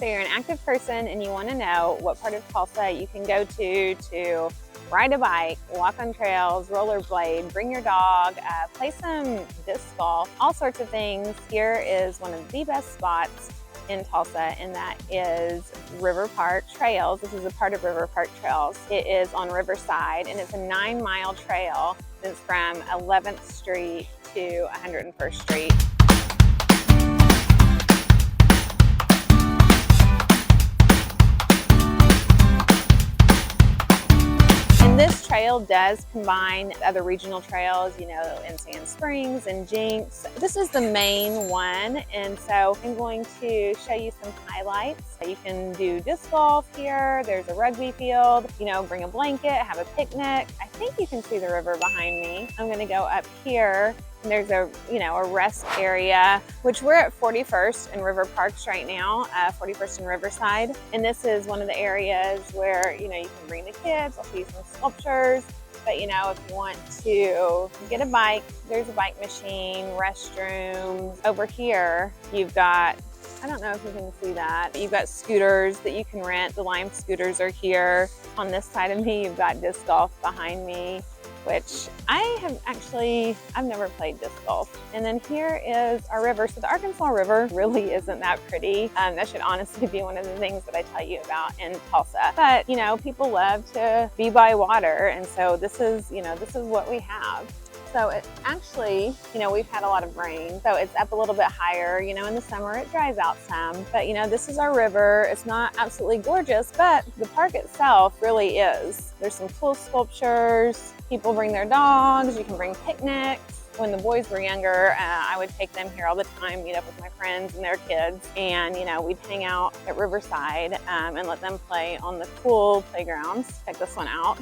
So you're an active person and you want to know what part of Tulsa you can go to ride a bike, walk on trails, rollerblade, bring your dog, play some disc golf, all sorts of things. Here is one of the best spots in Tulsa, and that is River Park Trails. This is a part of River Park Trails. It is on Riverside, and it's a 9-mile trail that's from 11th Street to 101st Street. This trail does combine other regional trails, you know, in Sand Springs and Jinx. This is the main one, and so I'm going to show you some highlights. You can do disc golf here. There's a rugby field, you know, bring a blanket, have a picnic. I think you can see the river behind me. I'm gonna go up here. And there's a rest area, which we're at 41st and River Parks right now, 41st and Riverside. And this is one of the areas where, you know, you can bring the kids. I'll show you some sculptures. But, you know, if you want to get a bike, there's a bike machine, restrooms. Over here, you've got, I don't know if you can see that, but you've got scooters that you can rent. The Lime scooters are here. On this side of me, you've got disc golf behind me, which I've never played disc golf. And then here is our river. So the Arkansas River really isn't that pretty. That should honestly be one of the things that I tell you about in Tulsa. But, you know, people love to be by water. And so this is what we have. So it actually, you know, we've had a lot of rain, so it's up a little bit higher. You know, in the summer it dries out some, but you know, this is our river. It's not absolutely gorgeous, but the park itself really is. There's some cool sculptures. People bring their dogs. You can bring picnics. When the boys were younger, I would take them here all the time, meet up with my friends and their kids, and you know, we'd hang out at Riverside and let them play on the cool playgrounds. Check this one out.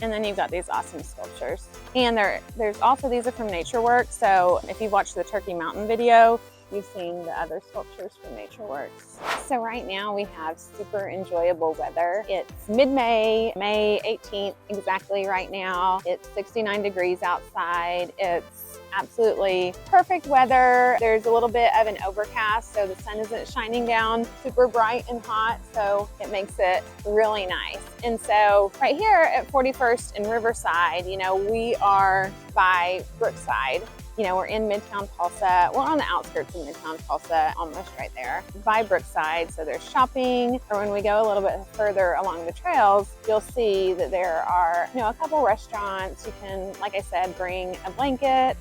And then you've got these awesome sculptures. And there's also, these are from NatureWorks. So if you've watched the Turkey Mountain video, you've seen the other sculptures from NatureWorks. So right now we have super enjoyable weather. It's mid-May, May 18th exactly right now. It's 69 degrees outside. It's absolutely perfect weather. There's a little bit of an overcast, so the sun isn't shining down super bright and hot, so it makes it really nice. And so right here at 41st and Riverside, you know, we are by Brookside. You know, we're in Midtown Tulsa. We're on the outskirts of Midtown Tulsa, almost right there, by Brookside. So there's shopping, or when we go a little bit further along the trails, you'll see that there are, you know, a couple restaurants. You can, like I said, bring a blanket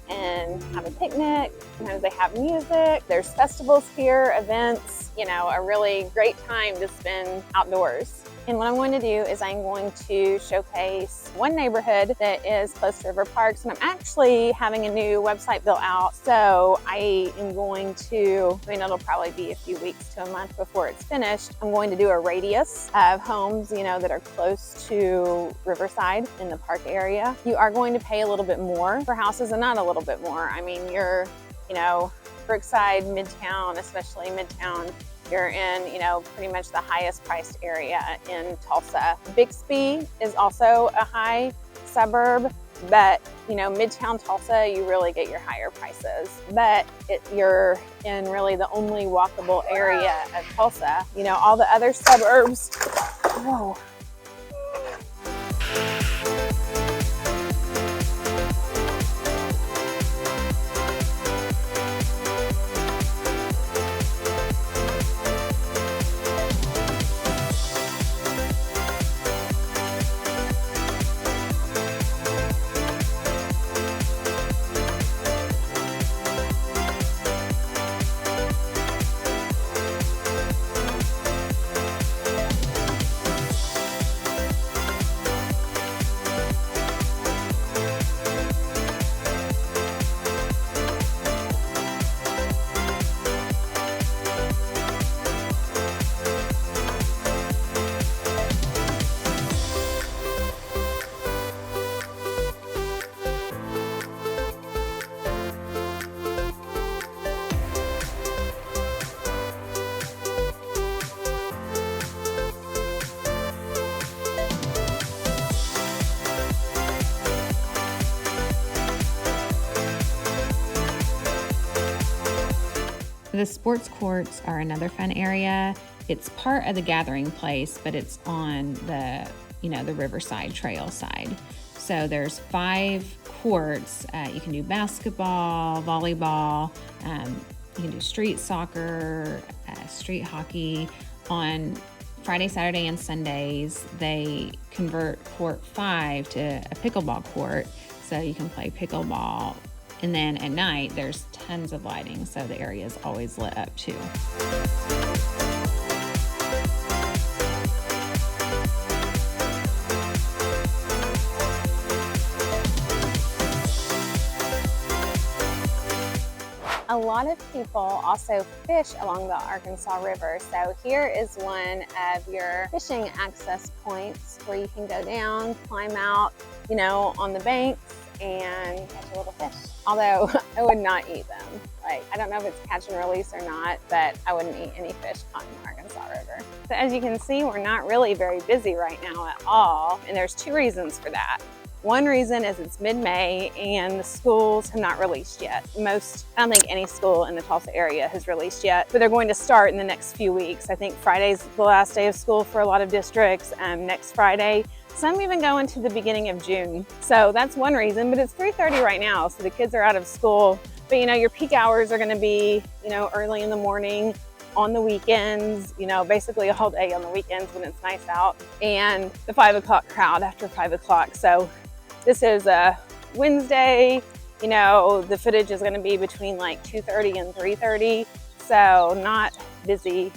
and have a picnic. Sometimes they have music. There's festivals here, events, you know, a really great time to spend outdoors. And what I'm going to do is I'm going to showcase one neighborhood that is close to River Parks, and I'm actually having a new website built out. So I am going to, I mean, it'll probably be a few weeks to a month before it's finished. I'm going to do a radius of homes, you know, that are close to Riverside in the park area. You are going to pay a little bit more for houses, and not a little bit more. I mean, you're, you know, Brookside, Midtown, especially Midtown, you're in, you know, pretty much the highest priced area in Tulsa. Bixby is also a high suburb, but, you know, Midtown Tulsa, you really get your higher prices. But you're in really the only walkable area of Tulsa. You know, all the other suburbs, whoa. The sports courts are another fun area. It's part of the gathering place, but it's on the, the Riverside Trail side. So there's 5 courts. You can do basketball, volleyball, you can do street soccer, street hockey. On Friday, Saturday, and Sundays, they convert court 5 to a pickleball court, so you can play pickleball. And then at night, there's tons of lighting, so the area is always lit up too. A lot of people also fish along the Arkansas River. So here is one of your fishing access points where you can go down, climb out, on the banks and catch a little fish. Although I would not eat them. I don't know if it's catch and release or not, but I wouldn't eat any fish caught in the Arkansas River. So as you can see, we're not really very busy right now at all. And there's 2 reasons for that. One reason is it's mid-May and the schools have not released yet. I don't think any school in the Tulsa area has released yet, but they're going to start in the next few weeks. I think Friday's the last day of school for a lot of districts. Next Friday, some even go into the beginning of June. So that's one reason, but it's 3:30 right now, so the kids are out of school. But your peak hours are gonna be, early in the morning, on the weekends, basically a whole day on the weekends when it's nice out, and the 5 o'clock crowd after 5 o'clock. So this is a Wednesday, the footage is gonna be between 2:30 and 3:30. So not busy,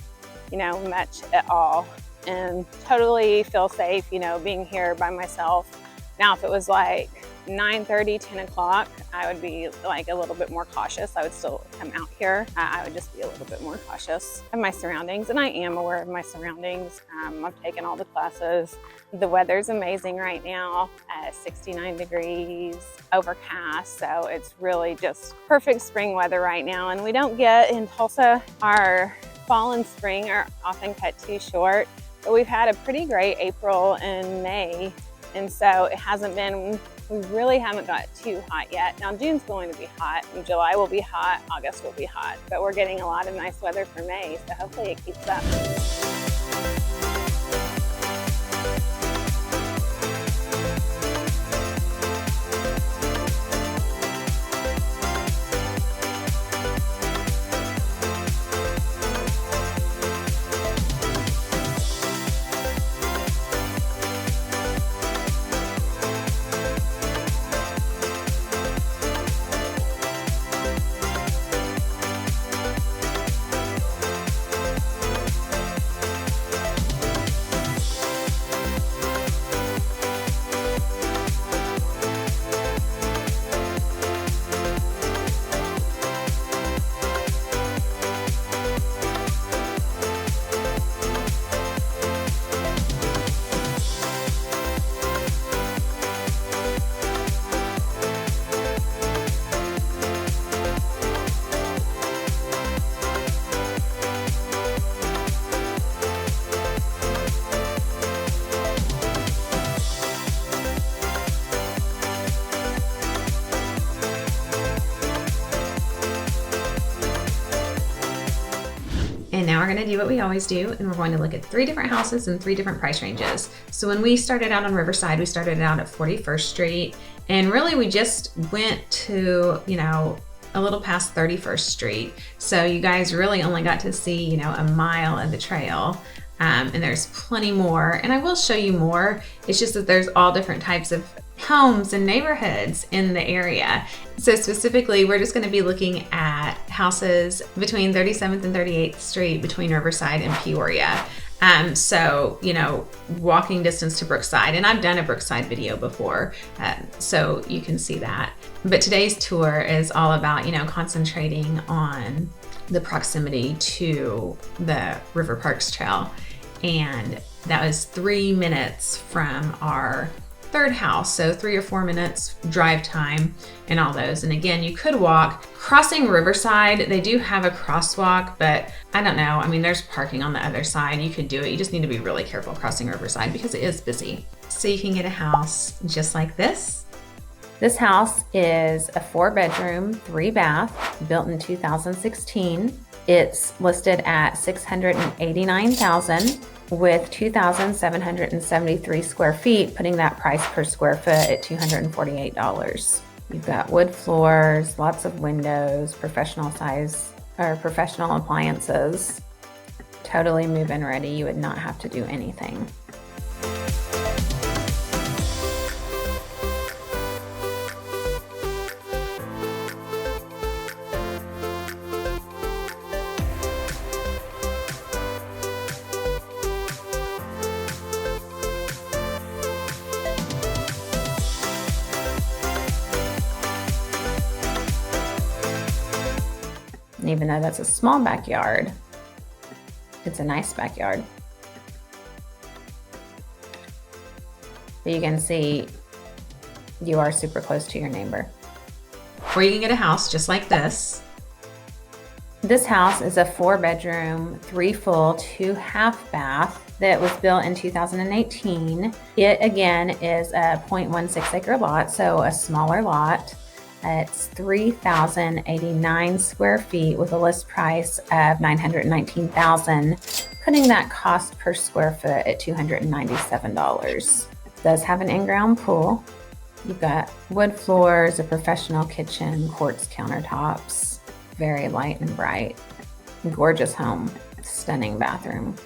much at all. And totally feel safe, being here by myself. Now, if it was 9:30, 10 o'clock, I would be a little bit more cautious. I would still come out here. I would just be a little bit more cautious of my surroundings, and I am aware of my surroundings. I've taken all the classes. The weather's amazing right now, 69 degrees, overcast, so it's really just perfect spring weather right now. And we don't get in Tulsa, our fall and spring are often cut too short, but we've had a pretty great April and May, and so we really haven't got too hot yet. Now June's going to be hot, and July will be hot, August will be hot, but we're getting a lot of nice weather for May, so hopefully it keeps up. And now we're going to do what we always do, and we're going to look at 3 different houses and 3 different price ranges. So when we started out on Riverside, we started out at 41st Street, and really we just went to, a little past 31st Street. So you guys really only got to see, a mile of the trail. And there's plenty more, and I will show you more. It's just that there's all different types of homes and neighborhoods in the area. So specifically, we're just going to be looking at houses between 37th and 38th Street between Riverside and Peoria. So, walking distance to Brookside, and I've done a Brookside video before, so you can see that. But today's tour is all about, concentrating on the proximity to the River Parks Trail. And that was 3 minutes from our 3rd house, so 3 or 4 minutes drive time and all those. And again, you could walk. Crossing Riverside, they do have a crosswalk, but I don't know. There's parking on the other side. You could do it. You just need to be really careful crossing Riverside because it is busy. So you can get a house just like this. This house is a 4-bedroom, 3-bath, built in 2016. It's listed at $689,000 with 2,773 square feet, putting that price per square foot at $248. You've got wood floors, lots of windows, professional appliances. Totally move-in ready. You would not have to do anything. And even though that's a small backyard, it's a nice backyard. But you can see you are super close to your neighbor. Or you can get a house just like this. This house is a 4-bedroom, 3 full, 2 half bath that was built in 2018. It again is a 0.16 acre lot, so a smaller lot. It's 3,089 square feet with a list price of $919,000, putting that cost per square foot at $297. It does have an in-ground pool. You've got wood floors, a professional kitchen, quartz countertops, very light and bright. Gorgeous home, stunning bathroom.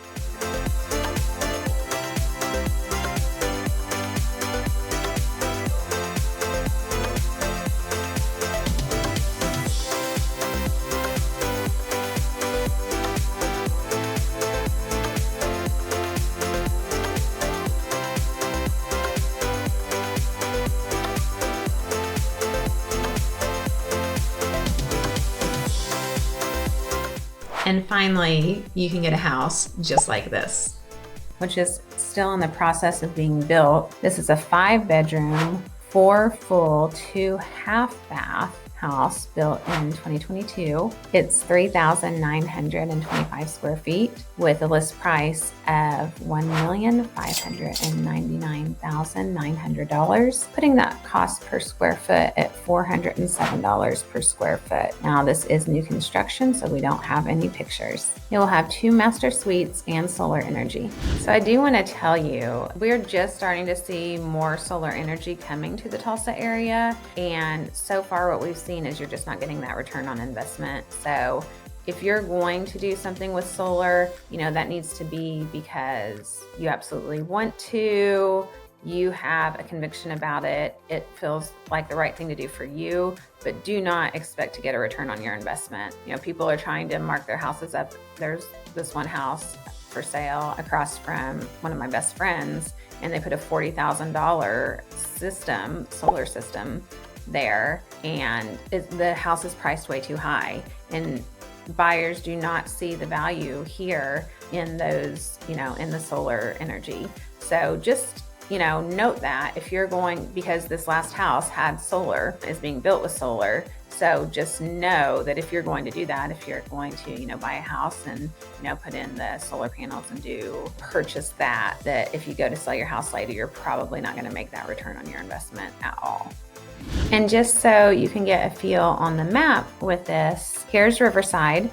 And finally, you can get a house just like this, which is still in the process of being built. This is a 5-bedroom, 4 full, 2 half bath house built in 2022. It's 3,925 square feet with a list price of $1,599,900, putting that cost per square foot at $407 per square foot. Now this is new construction, so we don't have any pictures. It will have 2 master suites and solar energy. So I do want to tell you, we're just starting to see more solar energy coming to the Tulsa area. And so far what we've seen is you're just not getting that return on investment. So if you're going to do something with solar, that needs to be because you absolutely want to, you have a conviction about it, it feels like the right thing to do for you, but do not expect to get a return on your investment. People are trying to mark their houses up. There's this one house for sale across from one of my best friends, and they put a $40,000 solar system there, and the house is priced way too high, and buyers do not see the value here in those, in the solar energy. So just, note that if you're going, because this last house had solar, is being built with solar. So just know that if you're going to do that, if you're going to, buy a house and, put in the solar panels and purchase that if you go to sell your house later, you're probably not going to make that return on your investment at all. And just so you can get a feel on the map with this, here's Riverside.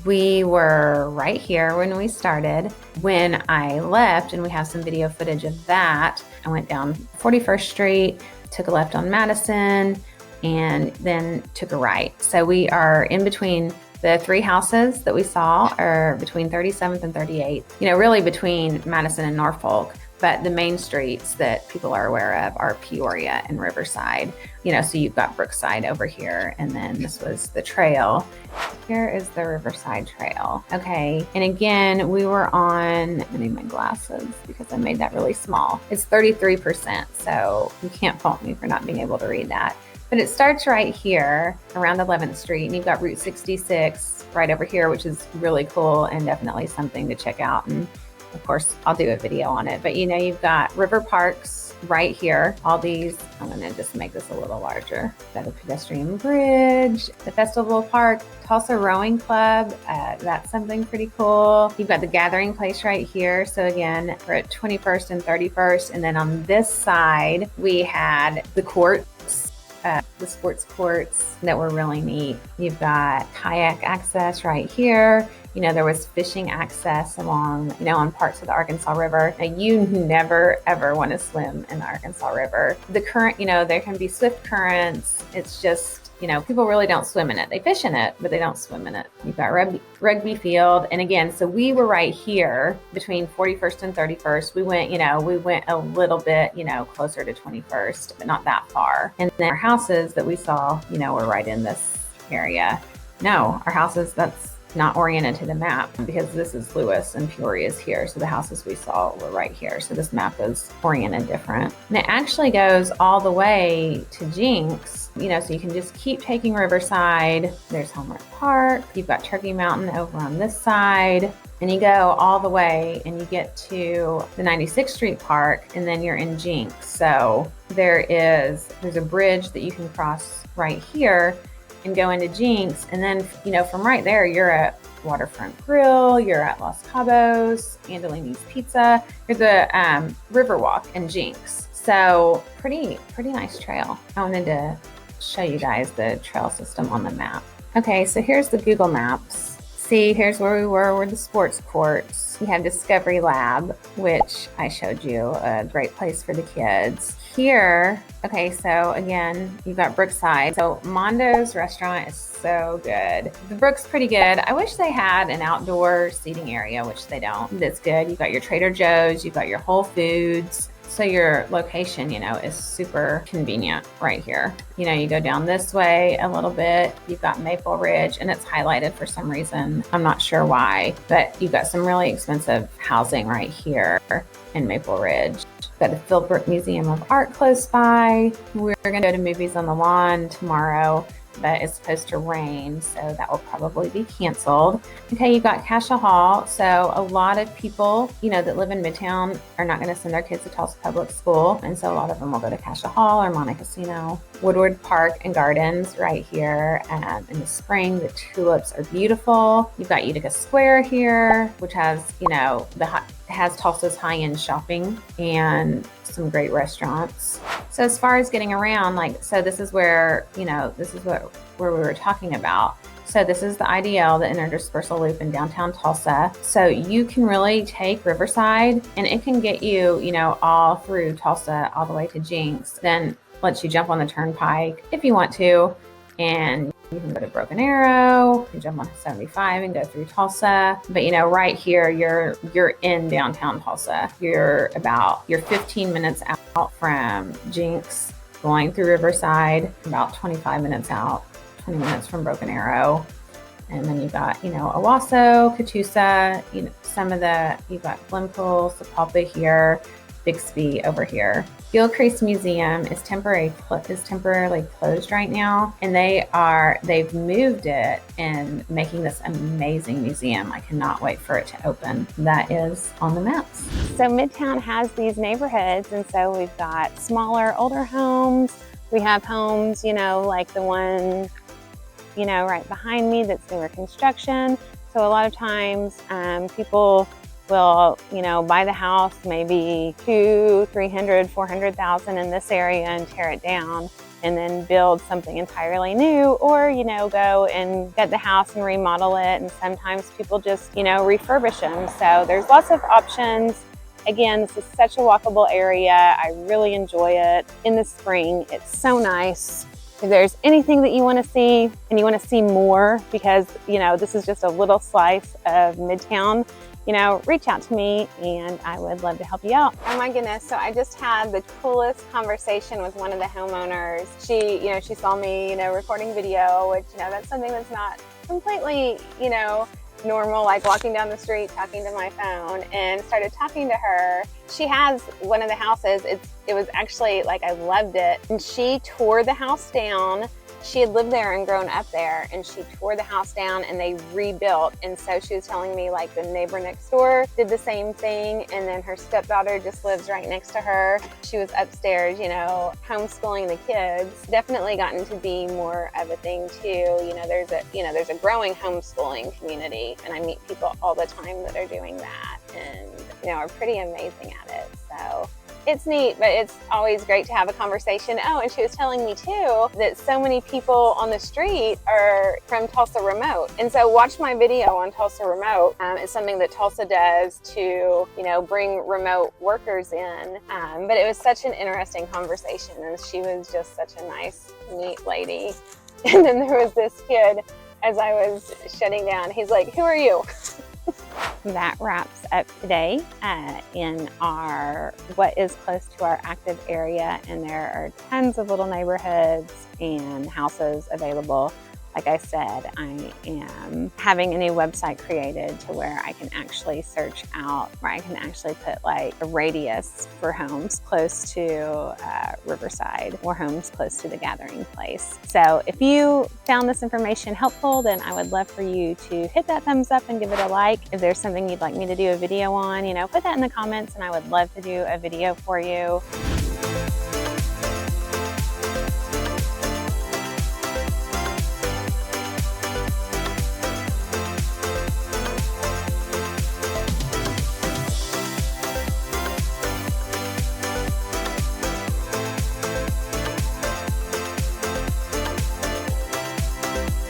We were right here when we started. When I left, and we have some video footage of that, I went down 41st Street, took a left on Madison, and then took a right. So we are in between the 3 houses that we saw, are between 37th and 38th, really between Madison and Norfolk. But the main streets that people are aware of are Peoria and Riverside. So you've got Brookside over here, and then this was the trail. Here is the Riverside Trail. Okay, and again, we were on, I need my glasses because I made that really small. It's 33%, so you can't fault me for not being able to read that. But it starts right here around 11th Street, and you've got Route 66 right over here, which is really cool and definitely something to check out. And of course, I'll do a video on it. But you've got river parks right here. All these, I'm going to just make this a little larger. Got a pedestrian bridge, the Festival Park, Tulsa Rowing Club. That's something pretty cool. You've got the gathering place right here. So again, we're at 21st and 31st. And then on this side, we had the courts the sports courts that were really neat. You've got kayak access right here. You know, there was fishing access along, you know, on parts of the Arkansas River. Now, you never, ever want to swim in the Arkansas River. The current, you know, there can be swift currents. It's just, you know, people really don't swim in it. They fish in it, but they don't swim in it. You've got rugby field. And again, so we were right here between 41st and 31st. We went a little bit, you know, closer to 21st, but not that far. And then our houses that we saw, you know, were right in this area. No, our houses, that's not oriented to the map because this is Lewis and Peoria is here. So the houses we saw were right here. So this map is oriented different. And it actually goes all the way to Jinx, you know, so you can just keep taking Riverside. There's Homework Park. You've got Turkey Mountain over on this side. And you go all the way and you get to the 96th Street Park and then you're in Jinx. So there's a bridge that you can cross right here and go into Jinx, and then, you know, from right there you're at Waterfront Grill, you're at Los Cabos, Andolini's Pizza. There's a Riverwalk in Jinx. So pretty nice trail. I wanted to show you guys the trail system on the map. Okay, so here's the Google Maps. See, here's where we were the sports courts. We have Discovery Lab, which I showed you, a great place for the kids. Here, okay, so again, you've got Brookside. So Mondo's restaurant is so good. The Brook's pretty good. I wish they had an outdoor seating area, which they don't. That's good. You've got your Trader Joe's, you've got your Whole Foods. So your location, you know, is super convenient right here. You know, you go down this way a little bit, you've got Maple Ridge, and it's highlighted for some reason. I'm not sure why, but you've got some really expensive housing right here in Maple Ridge. Got the Philbrook Museum of Art close by. We're gonna go to Movies on the Lawn tomorrow, but it's supposed to rain, so that will probably be canceled. Okay, you've got Cassia Hall. So a lot of people, you know, that live in Midtown are not going to send their kids to Tulsa Public School, and so a lot of them will go to Cassia Hall or Monte Casino. Woodward Park and Gardens right here. In the spring, the tulips are beautiful. You've got Utica Square here, which has, you know, has Tulsa's high-end shopping and some great restaurants. So as far as getting around, like, so this is where, you know, this is where we were talking about. So this is the IDL, the interdispersal loop in downtown Tulsa. So you can really take Riverside and it can get you, you know, all through Tulsa, all the way to Jinx. Then lets you jump on the turnpike if you want to, and you can go to Broken Arrow, you can jump on 75 and go through Tulsa. But you know, right here, you're in downtown Tulsa. You're 15 minutes out from Jinx, going through Riverside, about 25 minutes out, 20 minutes from Broken Arrow. And then you've got, you know, Owasso, Catoosa, you know, you've got Glenpool, Sapulpa here, Bixby over here. Gilcrease Museum is temporarily closed right now, and they've moved it and making this amazing museum. I cannot wait for it to open. That is on the maps. So Midtown has these neighborhoods, and so we've got smaller, older homes. We have homes, you know, like the one, you know, right behind me that's newer construction. So a lot of times people will, you know, buy the house maybe $200,000, $300,000, $400,000 in this area and tear it down and then build something entirely new, or, you know, go and get the house and remodel it. And sometimes people just, you know, refurbish them. So there's lots of options. Again, this is such a walkable area. I really enjoy it. In the spring, it's so nice. If there's anything that you want to see and you want to see more, because, you know, this is just a little slice of Midtown, you know, reach out to me and I would love to help you out. Oh my goodness, so I just had the coolest conversation with one of the homeowners. She saw me, you know, recording video, which, you know, that's something that's not completely, you know, normal, like walking down the street talking to my phone, and started talking to her. She has one of the houses. It was actually, like, I loved it. And she tore the house down. She had lived there and grown up there, and she tore the house down and they rebuilt. And so she was telling me, like, the neighbor next door did the same thing, and then her stepdaughter just lives right next to her. She was upstairs, you know, homeschooling the kids. Definitely gotten to be more of a thing too. You know, there's a growing homeschooling community, and I meet people all the time that are doing that and, you know, are pretty amazing at it. So it's neat, but it's always great to have a conversation. Oh, and she was telling me too that so many people on the street are from Tulsa Remote. And so watch my video on Tulsa Remote. It's something that Tulsa does to, bring remote workers in. But it was such an interesting conversation, and she was just such a nice, neat lady. And then there was this kid, as I was shutting down, he's like, "Who are you?" That wraps up today in what is close to our active area, and there are tons of little neighborhoods and houses available. Like I said, I am having a new website created to where I can actually search out, where I can actually put like a radius for homes close to Riverside or homes close to the gathering place. So if you found this information helpful, then I would love for you to hit that thumbs up and give it a like. If there's something you'd like me to do a video on, put that in the comments and I would love to do a video for you.